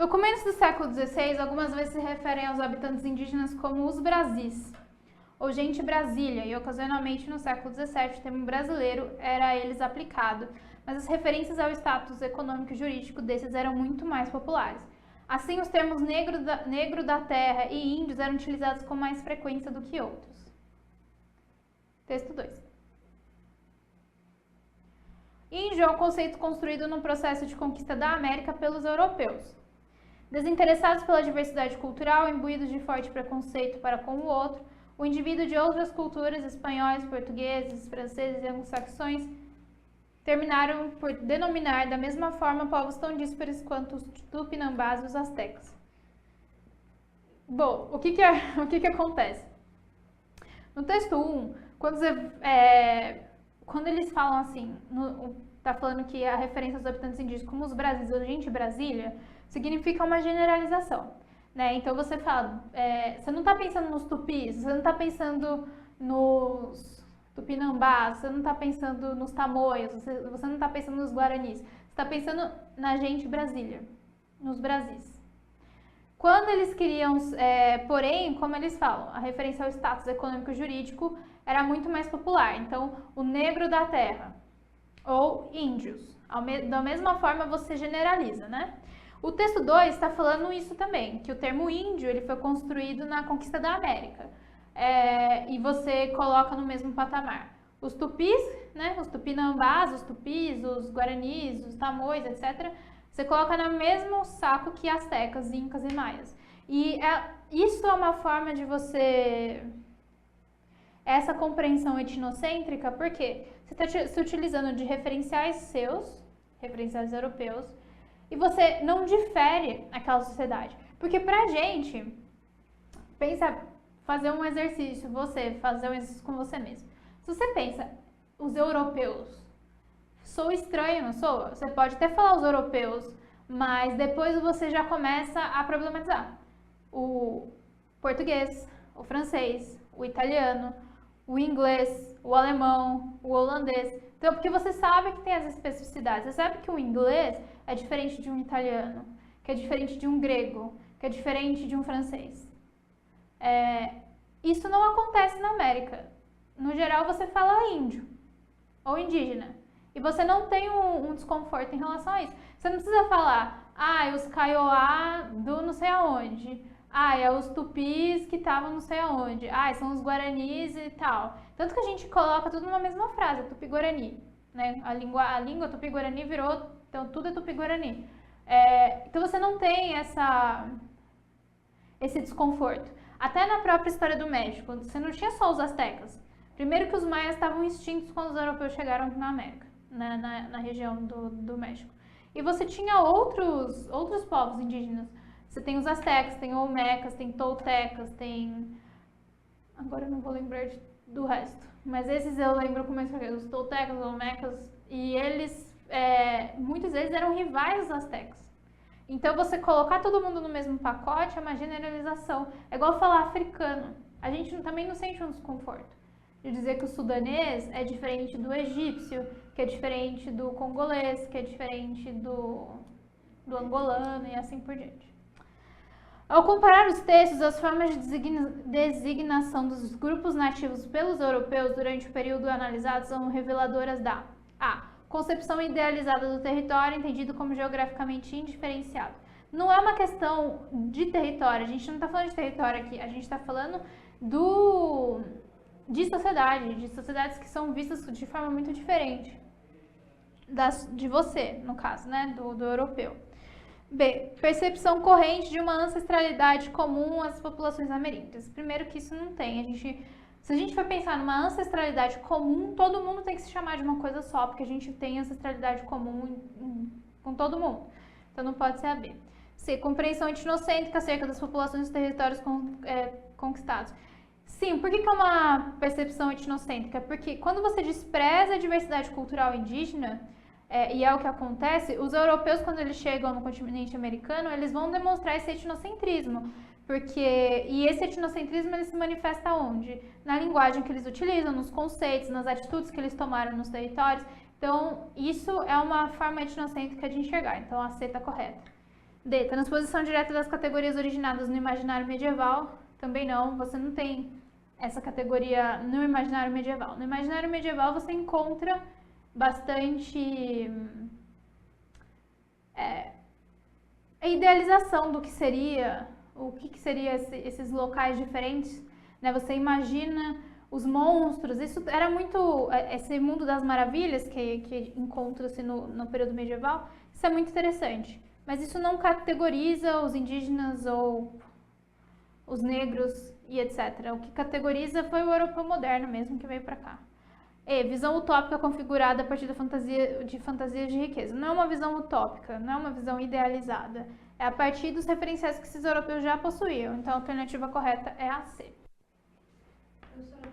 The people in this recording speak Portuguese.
Documentos do século XVI algumas vezes se referem aos habitantes indígenas como os Brasis, ou gente Brasília, e ocasionalmente no século XVII o termo brasileiro era a eles aplicado, mas as referências ao status econômico e jurídico desses eram muito mais populares. Assim, os termos negro da terra e índios eram utilizados com mais frequência do que outros. Texto 2. Índio é um conceito construído no processo de conquista da América pelos europeus. Desinteressados pela diversidade cultural, imbuídos de forte preconceito para com o outro, o indivíduo de outras culturas, espanhóis, portugueses, franceses e anglo-saxões, terminaram por denominar da mesma forma povos tão díspares quanto os tupinambás e os astecas. Bom, o que acontece? No texto 1, quando eles falam assim, tá falando que a referência aos habitantes indígenas como os Brasis ou gente Brasília, significa uma generalização, né? Então você fala, você não está pensando nos tupis, você não está pensando nos tupinambás, você não está pensando nos tamoios, você não está pensando nos guaranis, você está pensando na gente Brasília, nos Brasis. Quando eles queriam, porém, como eles falam, a referência ao status econômico e jurídico era muito mais popular. Então, o negro da terra ou índios, da mesma forma você generaliza, né? O texto 2 está falando isso também, que o termo índio ele foi construído na conquista da América. E você coloca no mesmo patamar. Os tupis, né, os tupinambás, os tupis, os guaranis, os tamoios, etc., você coloca no mesmo saco que astecas, incas e maias. E isso é uma forma de você... Essa compreensão etnocêntrica, porque você está se utilizando de referenciais seus, referenciais europeus, e você não difere aquela sociedade. Porque pra gente, pensa, fazer um exercício, fazer um exercício com você mesmo. Se você pensa, os europeus, sou estranho, não sou? Você pode até falar os europeus, mas depois você já começa a problematizar. O português, o francês, o italiano, o inglês, o alemão, o holandês. Então, porque você sabe que tem as especificidades. Você sabe que o inglês é diferente de um italiano, que é diferente de um grego, que é diferente de um francês. Isso não acontece na América. No geral, você fala índio ou indígena. E você não tem um desconforto em relação a isso. Você não precisa falar, os Kaiowá do não sei aonde. É os tupis que estavam não sei aonde. São os guaranis e tal. Tanto que a gente coloca tudo numa mesma frase, tupi-guarani. Né? A língua tupi-guarani virou, então tudo é tupi-guarani. Então você não tem esse desconforto. Até na própria história do México, você não tinha só os astecas. Primeiro que os maias estavam extintos quando os europeus chegaram aqui na América, na região do México. E você tinha outros povos indígenas. Você tem os astecas, tem olmecas, tem toltecas, tem... Agora eu não vou lembrar do resto. Mas esses eu lembro como é que os toltecas, os olmecas, e eles, muitos deles eram rivais dos astecas. Então você colocar todo mundo no mesmo pacote é uma generalização. É igual falar africano. A gente também não sente um desconforto de dizer que o sudanês é diferente do egípcio, que é diferente do congolês, que é diferente do angolano e assim por diante. Ao comparar os textos, as formas de designação dos grupos nativos pelos europeus durante o período analisado são reveladoras da concepção idealizada do território, entendido como geograficamente indiferenciado. Não é uma questão de território, a gente não está falando de território aqui, a gente está falando de sociedades que são vistas de forma muito diferente de você, no caso, né, do europeu. B. Percepção corrente de uma ancestralidade comum às populações ameríndias. Primeiro que isso não tem. Se a gente for pensar numa ancestralidade comum, todo mundo tem que se chamar de uma coisa só, porque a gente tem ancestralidade comum com todo mundo. Então não pode ser a B. C. Compreensão etnocêntrica acerca das populações dos territórios conquistados. Sim, por que é uma percepção etnocêntrica? Porque quando você despreza a diversidade cultural indígena, e é o que acontece, os europeus, quando eles chegam no continente americano, eles vão demonstrar esse etnocentrismo. E esse etnocentrismo ele se manifesta onde? Na linguagem que eles utilizam, nos conceitos, nas atitudes que eles tomaram nos territórios. Então, isso é uma forma etnocêntrica de enxergar. Então, a C está correta. D. Transposição direta das categorias originadas no imaginário medieval. Também não, você não tem essa categoria no imaginário medieval. No imaginário medieval você encontra bastante a idealização do que seria, o que seria esses locais diferentes, né? Você imagina os monstros, isso era muito, esse mundo das maravilhas que encontra-se no período medieval, isso é muito interessante. Mas isso não categoriza os indígenas ou os negros e etc. O que categoriza foi o europeu moderno mesmo que veio para cá. E visão utópica configurada a partir da fantasias de riqueza. Não é uma visão utópica, não é uma visão idealizada. É a partir dos referenciais que esses europeus já possuíam. Então a alternativa correta é a C. Professora,